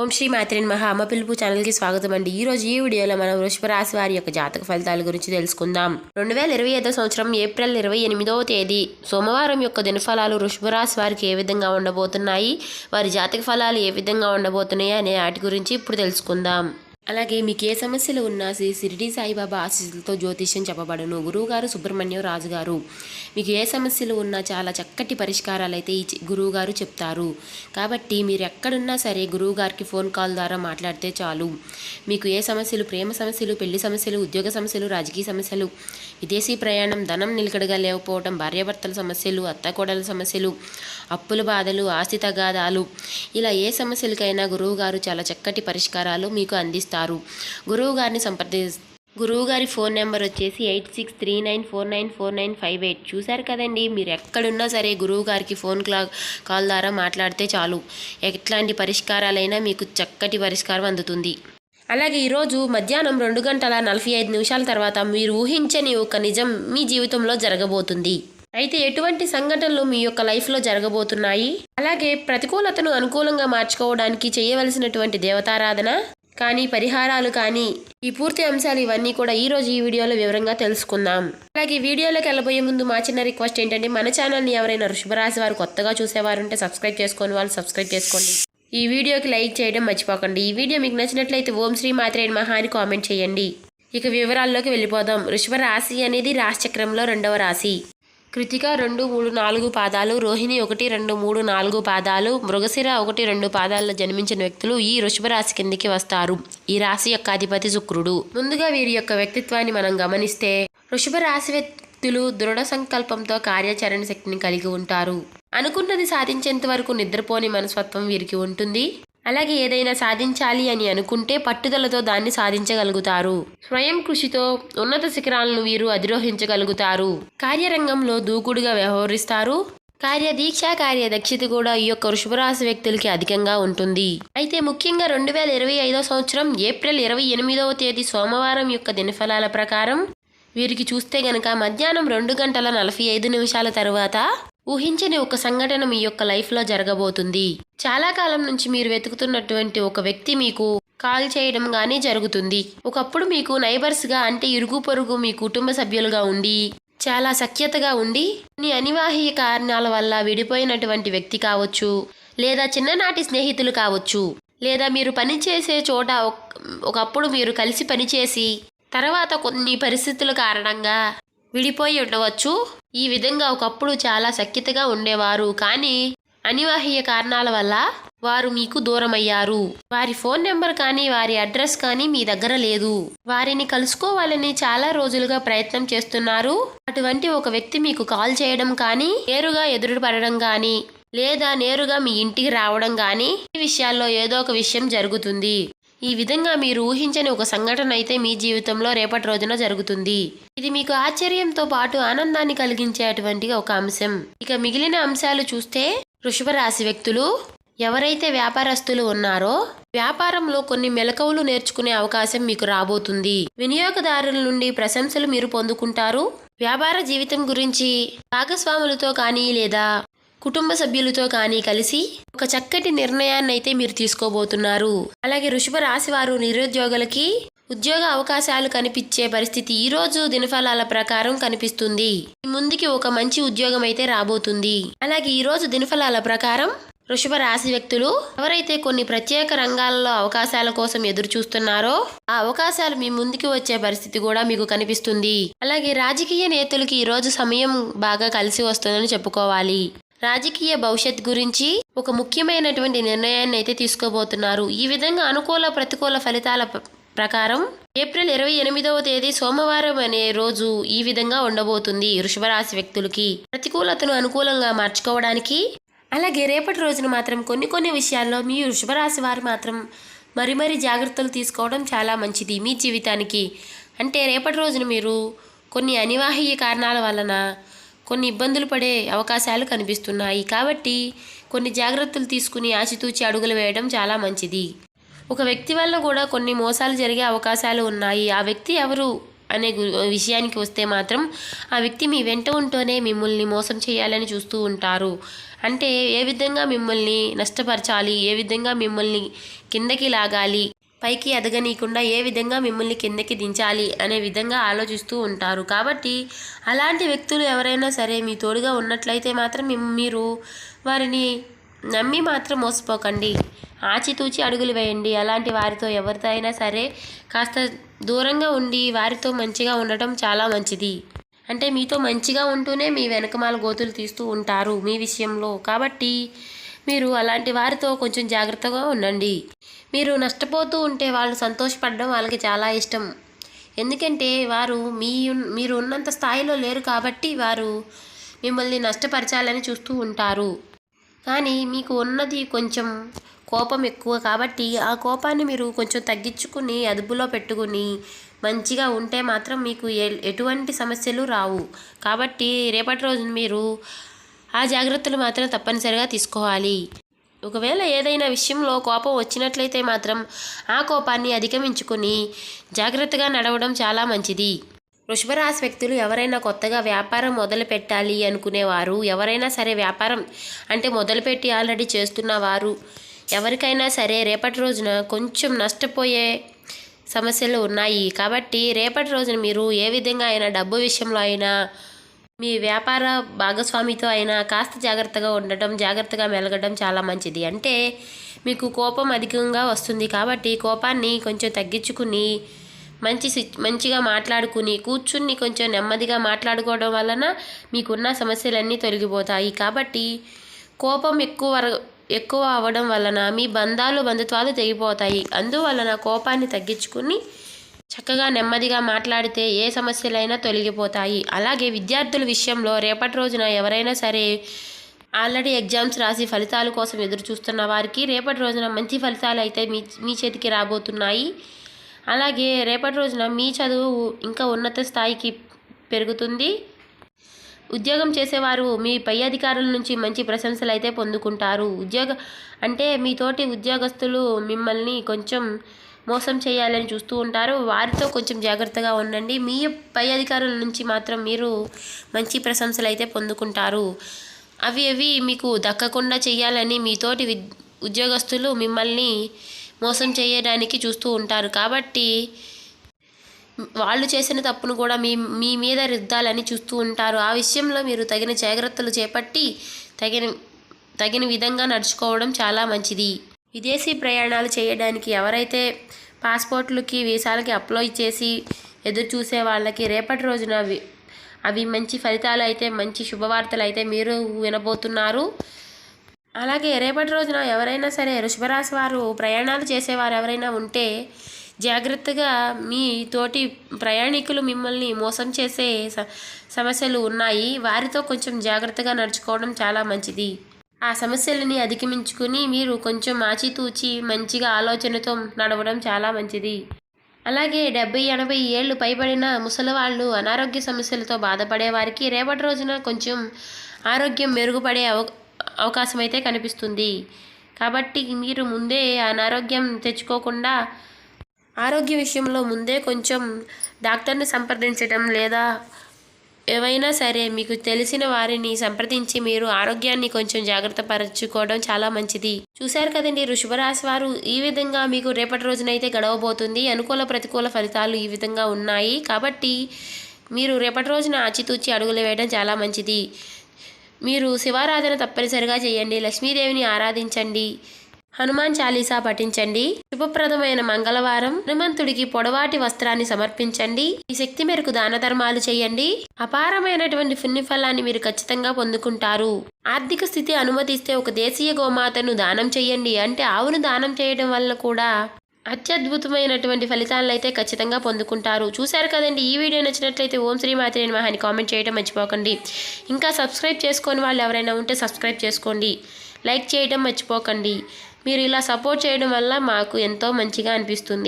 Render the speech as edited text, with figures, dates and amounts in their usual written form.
ఓం శ్రీ మాత్రే నమః. అమ్మ పిలుపు ఛానల్కి స్వాగతం అండి. ఈరోజు ఈ వీడియోలో మనం వృషభ రాశి వారి యొక్క జాతక ఫలితాల గురించి తెలుసుకుందాం. 2025 సంవత్సరం ఏప్రిల్ 28వ తేదీ సోమవారం యొక్క దినఫలాలు వృషభ రాశి వారికి ఏ విధంగా ఉండబోతున్నాయి, వారి జాతక ఫలాలు ఏ విధంగా ఉండబోతున్నాయి అనే వాటి గురించి ఇప్పుడు తెలుసుకుందాం. అలాగే మీకు ఏ సమస్యలు ఉన్నా శ్రీ షిరిడి సాయిబాబా ఆశీస్సులతో జ్యోతిష్యం చెప్పబడును. గురువుగారు సుబ్రహ్మణ్యం రాజు గారు. మీకు ఏ సమస్యలు ఉన్నా చాలా చక్కటి పరిష్కారాలు అయితే ఈ గురువుగారు చెప్తారు. కాబట్టి మీరు ఎక్కడున్నా సరే గురువుగారికి ఫోన్ కాల్ ద్వారా మాట్లాడితే చాలు. మీకు ఏ సమస్యలు, ప్రేమ సమస్యలు, పెళ్లి సమస్యలు, ఉద్యోగ సమస్యలు, రాజకీయ సమస్యలు, విదేశీ ప్రయాణం, ధనం నిలకడగా లేకపోవడం, భార్యాభర్తల సమస్యలు, అత్తకోడల సమస్యలు, అప్పుల బాధలు, ఆస్తి తగాదాలు, ఇలా ఏ సమస్యలకైనా గురువుగారు చాలా చక్కటి పరిష్కారాలు మీకు అందిస్తారు. గురువుగారిని గురువుగారి ఫోన్ నెంబర్ వచ్చేసి 8639494958. చూశారు కదండి. మీరు ఎక్కడున్నా సరే గురువుగారికి ఫోన్ కాల్ ద్వారా మాట్లాడితే చాలు. ఎట్లాంటి పరిష్కారాలైనా మీకు చక్కటి పరిష్కారం అందుతుంది. అలాగే ఈరోజు మధ్యాహ్నం 2:45 తర్వాత మీరు ఊహించని ఒక నిజం మీ జీవితంలో జరగబోతుంది. అయితే ఎటువంటి సంఘటనలు మీ యొక్క లైఫ్లో జరగబోతున్నాయి, అలాగే ప్రతికూలతను అనుకూలంగా మార్చుకోవడానికి చేయవలసినటువంటి దేవతారాధన కానీ, పరిహారాలు కానీ, ఈ పూర్తి అంశాలు ఇవన్నీ కూడా ఈరోజు ఈ వీడియోలో వివరంగా తెలుసుకుందాం. అలాగే వీడియోలోకి వెళ్ళబోయే ముందు మా చిన్న రిక్వెస్ట్ ఏంటంటే, మన ఛానల్ని ఎవరైనా వృషభ రాశి వారు కొత్తగా చూసేవారుంటే సబ్స్క్రైబ్ చేసుకొని వాళ్ళు సబ్స్క్రైబ్ చేసుకోండి. ఈ వీడియోకి లైక్ చేయడం మర్చిపోకండి. ఈ వీడియో మీకు నచ్చినట్లయితే ఓం శ్రీ మాత్రే నమః అని కామెంట్ చేయండి. ఇక వివరాల్లోకి వెళ్ళిపోదాం. వృషభ రాశి అనేది రాశిచక్రంలో 2వ రాశి. కృతిక 2, 3, 4 పాదాలు, రోహిణి 1, 2, 3, 4 పాదాలు, మృగశిర 1, 2 పాదాల్లో జన్మించిన వ్యక్తులు ఈ వృషభ రాశి కిందికి వస్తారు. ఈ రాశి యొక్క అధిపతి శుక్రుడు. ముందుగా వీరి యొక్క వ్యక్తిత్వాన్ని మనం గమనిస్తే, వృషభ రాశి వ్యక్తులు దృఢ సంకల్పంతో కార్యాచరణ శక్తిని కలిగి ఉంటారు. అనుకున్నది సాధించేంత వరకు నిద్రపోని మనస్తత్వం వీరికి ఉంటుంది. అలాగే ఏదైనా సాధించాలి అని అనుకుంటే పట్టుదలతో దాన్ని సాధించగలుగుతారు. స్వయం కృషితో ఉన్నత శిఖరాలను వీరు అధిరోహించగలుగుతారు. కార్యరంగంలో దూకుడుగా వ్యవహరిస్తారు. కార్యదీక్ష, కార్యదక్షత కూడా ఈ యొక్క వృషభ రాశి వ్యక్తులకి అధికంగా ఉంటుంది. అయితే ముఖ్యంగా 2025 సంవత్సరం ఏప్రిల్ 28వ తేదీ సోమవారం యొక్క దినఫలాల ప్రకారం వీరికి చూస్తే గనక మధ్యాహ్నం 2:45 తర్వాత ఊహించని ఒక సంఘటన మీ యొక్క లైఫ్లో జరగబోతుంది. చాలా కాలం నుంచి మీరు వెతుకుతున్నటువంటి ఒక వ్యక్తి మీకు కాల్ చేయడం కానీ జరుగుతుంది. ఒకప్పుడు మీకు నైబర్స్గా, అంటే ఇరుగు పొరుగు మీ కుటుంబ సభ్యులుగా ఉండి చాలా సఖ్యతగా ఉండి కొన్ని అనివార్య కారణాల వల్ల విడిపోయినటువంటి వ్యక్తి కావచ్చు, లేదా చిన్ననాటి స్నేహితులు కావచ్చు, లేదా మీరు పనిచేసే చోట ఒకప్పుడు మీరు కలిసి పనిచేసి తర్వాత కొన్ని పరిస్థితుల కారణంగా విడిపోయి ఉండవచ్చు. ఈ విధంగా ఒకప్పుడు చాలా సఖ్యతగా ఉండేవారు, కానీ అనివార్య కారణాల వల్ల వారు మీకు దూరమయ్యారు. వారి ఫోన్ నెంబర్ కానీ, వారి అడ్రస్ కానీ మీ దగ్గర లేదు. వారిని కలుసుకోవాలని చాలా రోజులుగా ప్రయత్నం చేస్తున్నారు. అటువంటి ఒక వ్యక్తి మీకు కాల్ చేయడం కానీ, నేరుగా ఎదురుపడడం కానీ, లేదా నేరుగా మీ ఇంటికి రావడం కానీ, ఈ విషయాల్లో ఏదో ఒక విషయం జరుగుతుంది. ఈ విధంగా మీరు ఊహించని ఒక సంఘటన అయితే మీ జీవితంలో రేపటి రోజున జరుగుతుంది. ఇది మీకు ఆశ్చర్యంతో పాటు ఆనందాన్ని కలిగించేటువంటి ఒక అంశం. ఇక మిగిలిన అంశాలు చూస్తే, వృషభ రాశి వ్యక్తులు ఎవరైతే వ్యాపారస్తులు ఉన్నారో వ్యాపారంలో కొన్ని మెలకువలు నేర్చుకునే అవకాశం మీకు రాబోతుంది. వినియోగదారుల నుండి ప్రశంసలు మీరు పొందుకుంటారు. వ్యాపార జీవితం గురించి భాగస్వాములతో కానీ, లేదా కుటుంబ సభ్యులతో కానీ కలిసి ఒక చక్కటి నిర్ణయాన్ని అయితే మీరు తీసుకోబోతున్నారు. అలాగే వృషభ రాశి వారు నిరుద్యోగులకి ఉద్యోగ అవకాశాలు కనిపించే పరిస్థితి ఈ రోజు దినఫలాల ప్రకారం కనిపిస్తుంది. ముందుకి ఒక మంచి ఉద్యోగం అయితే రాబోతుంది. అలాగే ఈ రోజు దినఫలాల ప్రకారం వృషభ రాశి వ్యక్తులు ఎవరైతే కొన్ని ప్రత్యేక రంగాల్లో అవకాశాల కోసం ఎదురు చూస్తున్నారో ఆ అవకాశాలు మీ ముందుకి వచ్చే పరిస్థితి కూడా మీకు కనిపిస్తుంది. అలాగే రాజకీయ నేతలకి ఈ రోజు సమయం బాగా కలిసి వస్తుందని చెప్పుకోవాలి. రాజకీయ భవిష్యత్ గురించి ఒక ముఖ్యమైనటువంటి నిర్ణయాన్ని అయితే తీసుకోబోతున్నారు. ఈ విధంగా అనుకూల ప్రతికూల ఫలితాల ప్రకారం ఏప్రిల్ 28వ తేదీ సోమవారం అనే రోజు ఈ విధంగా ఉండబోతుంది వృషభ రాశి వ్యక్తులకి. ప్రతికూలతను అనుకూలంగా మార్చుకోవడానికి, అలాగే రేపటి రోజున మాత్రం కొన్ని విషయాల్లో మీ వృషభ రాశి వారు మాత్రం మరి జాగ్రత్తలు తీసుకోవడం చాలా మంచిది మీ జీవితానికి. అంటే రేపటి రోజున మీరు కొన్ని అనివార్య కారణాల వలన కొన్ని ఇబ్బందులు పడే అవకాశాలు కనిపిస్తున్నాయి. కాబట్టి కొన్ని జాగ్రత్తలు తీసుకుని ఆచితూచి అడుగులు వేయడం చాలా మంచిది. ఒక వ్యక్తి వల్ల కూడా కొన్ని మోసాలు జరిగే అవకాశాలు ఉన్నాయి. ఆ వ్యక్తి ఎవరు అనే విషయానికి వస్తే మాత్రం ఆ వ్యక్తి మీ వెంట ఉంటూనే మిమ్మల్ని మోసం చేయాలని చూస్తూ ఉంటారు. అంటే ఏ విధంగా మిమ్మల్ని నష్టపరచాలి, ఏ విధంగా మిమ్మల్ని కిందకి లాగాలి, పైకి ఎదగనీయకుండా ఏ విధంగా మిమ్మల్ని కిందకి దించాలి అనే విధంగా ఆలోచిస్తూ ఉంటారు. కాబట్టి అలాంటి వ్యక్తులు ఎవరైనా సరే మీ తోడుగా ఉన్నట్లయితే మాత్రం మీరు వారిని నమ్మి మాత్రం మోసపోకండి. ఆచితూచి అడుగులు వేయండి. అలాంటి వారితో ఎవరితో అయినా సరే కాస్త దూరంగా ఉండి వారితో మంచిగా ఉండటం చాలా మంచిది. అంటే మీతో మంచిగా ఉంటూనే మీ వెనకమాల గోతులు తీస్తూ ఉంటారు మీ విషయంలో. కాబట్టి మీరు అలాంటి వారితో కొంచెం జాగ్రత్తగా ఉండండి. మీరు నష్టపోతూ ఉంటే వాళ్ళు సంతోషపడడం వాళ్ళకి చాలా ఇష్టం. ఎందుకంటే వారు మీరు ఉన్నంత స్థాయిలో లేరు కాబట్టి వారు మిమ్మల్ని నష్టపరచాలని చూస్తూ ఉంటారు. కానీ మీకు ఉన్నది కొంచెం కోపం ఎక్కువ కాబట్టి ఆ కోపాన్ని మీరు కొంచెం తగ్గించుకుని అదుపులో పెట్టుకుని మంచిగా ఉంటే మాత్రం మీకు ఎటువంటి సమస్యలు రావు. కాబట్టి రేపటి రోజున మీరు ఆ జాగ్రత్తలు మాత్రం తప్పనిసరిగా తీసుకోవాలి. ఒకవేళ ఏదైనా విషయంలో కోపం వచ్చినట్లయితే మాత్రం ఆ కోపాన్ని అధిగమించుకుని జాగ్రత్తగా నడవడం చాలా మంచిది. వృషభ రాశి వ్యక్తులు ఎవరైనా కొత్తగా వ్యాపారం మొదలు పెట్టాలి అనుకునేవారు, ఎవరైనా సరే వ్యాపారం అంటే మొదలుపెట్టి ఆల్రెడీ చేస్తున్నవారు ఎవరికైనా సరే రేపటి రోజున కొంచెం నష్టపోయే సమస్యలు ఉన్నాయి. కాబట్టి రేపటి రోజున మీరు ఏ విధంగా అయినా డబ్బు విషయంలో అయినా మీ వ్యాపార భాగస్వామితో అయినా కాస్త జాగ్రత్తగా ఉండటం, జాగ్రత్తగా మెలగడం చాలా మంచిది. అంటే మీకు కోపం అధికంగా వస్తుంది కాబట్టి కోపాన్ని కొంచెం తగ్గించుకుని మంచిగా మాట్లాడుకుని కూర్చుని కొంచెం నెమ్మదిగా మాట్లాడుకోవడం వలన మీకున్న సమస్యలన్నీ తొలగిపోతాయి. కాబట్టి కోపం ఎక్కువ అవ్వడం వలన మీ బంధుత్వాలు తెగిపోతాయి. అందువలన కోపాన్ని తగ్గించుకుని చక్కగా నెమ్మదిగా మాట్లాడితే ఏ సమస్యలైనా తొలగిపోతాయి. అలాగే విద్యార్థుల విషయంలో రేపటి రోజున ఎవరైనా సరే ఆల్రెడీ ఎగ్జామ్స్ రాసి ఫలితాల కోసం ఎదురు చూస్తున్న వారికి రేపటి రోజున మంచి ఫలితాలు అయితే మీ చేతికి రాబోతున్నాయి. అలాగే రేపటి రోజున మీ చదువు ఇంకా ఉన్నత స్థాయికి పెరుగుతుంది. ఉద్యోగం చేసేవారు మీ పై అధికారుల నుంచి మంచి ప్రశంసలు అయితే పొందుకుంటారు. అంటే మీతోటి ఉద్యోగస్తులు మిమ్మల్ని కొంచెం మోసం చేయాలని చూస్తూ ఉంటారు. వారితో కొంచెం జాగ్రత్తగా ఉండండి. మీ పై అధికారుల నుంచి మాత్రం మీరు మంచి ప్రశంసలు అయితే పొందుకుంటారు. అవి మీకు దక్కకుండా చేయాలని మీతోటి ఉద్యోగస్తులు మిమ్మల్ని మోసం చేయడానికి చూస్తూ ఉంటారు. కాబట్టి వాళ్ళు చేసిన తప్పును కూడా మీ మీద రుద్దాలని చూస్తూ ఉంటారు. ఆ విషయంలో మీరు తగిన జాగ్రత్తలు చేపట్టి తగిన విధంగా నడుచుకోవడం చాలా మంచిది. విదేశీ ప్రయాణాలు చేయడానికి ఎవరైతే పాస్పోర్ట్లకి వీసాలకి అప్లై చేసి ఎదురు చూసే వాళ్ళకి రేపటి రోజున అవి మంచి ఫలితాలు అయితే, మంచి శుభవార్తలు అయితే మీరు వినబోతున్నారు. అలాగే రేపటి రోజున ఎవరైనా సరే వృషభరాశి వారు ప్రయాణాలు చేసేవారు ఎవరైనా ఉంటే జాగ్రత్తగా మీ తోటి ప్రయాణికులు మిమ్మల్ని మోసం చేసే సమస్యలు ఉన్నాయి. వారితో కొంచెం జాగ్రత్తగా నడుచుకోవడం చాలా మంచిది. ఆ సమస్యలని అధిగమించుకుని మీరు కొంచెం ఆచితూచి మంచిగా ఆలోచనతో నడవడం చాలా మంచిది. అలాగే 70-80 ఏళ్ళు పైబడిన ముసలివాళ్ళు అనారోగ్య సమస్యలతో బాధపడే వారికి రేపటి రోజున కొంచెం ఆరోగ్యం మెరుగుపడే అవకాశం అయితే కనిపిస్తుంది. కాబట్టి మీరు ముందే అనారోగ్యం తెచ్చుకోకుండా ఆరోగ్య విషయంలో ముందే కొంచెం డాక్టర్ని సంప్రదించడం లేదా ఏవైనా సరే మీకు తెలిసిన వారిని సంప్రదించి మీరు ఆరోగ్యాన్ని కొంచెం జాగ్రత్త పరచుకోవడం చాలా మంచిది. చూశారు కదండి, వృషభరాశి వారు ఈ విధంగా మీకు రేపటి రోజునైతే గడవబోతుంది. అనుకూల ప్రతికూల ఫలితాలు ఈ విధంగా ఉన్నాయి. కాబట్టి మీరు రేపటి రోజున ఆచితూచి అడుగులు వేయడం చాలా మంచిది. మీరు శివారాధన తప్పనిసరిగా చేయండి. లక్ష్మీదేవిని ఆరాధించండి. హనుమాన్ చాలీసా పఠించండి. శుభప్రదమైన మంగళవారం హనుమంతుడికి పొడవాటి వస్త్రాన్ని సమర్పించండి. ఈ శక్తి మేరకు దాన ధర్మాలు చేయండి. అపారమైనటువంటి పుణ్యఫలాన్ని మీరు ఖచ్చితంగా పొందుకుంటారు. ఆర్థిక స్థితి అనుమతిస్తే ఒక దేశీయ గోమాతను దానం చేయండి. అంటే ఆవును దానం చేయడం వల్ల కూడా అత్యద్భుతమైనటువంటి ఫలితాలను అయితే ఖచ్చితంగా పొందుకుంటారు. చూశారు కదండి, ఈ వీడియో నచ్చినట్లయితే ఓం శ్రీ మాత్రే నమః అని కామెంట్ చేయడం మర్చిపోకండి. ఇంకా సబ్స్క్రైబ్ చేసుకొని వాళ్ళు ఎవరైనా ఉంటే సబ్స్క్రైబ్ చేసుకోండి. లైక్ చేయడం మర్చిపోకండి. మీరు ఇలా సపోర్ట్ చేయడం వల్ల మాకు ఎంతో మంచిగా అనిపిస్తుంది.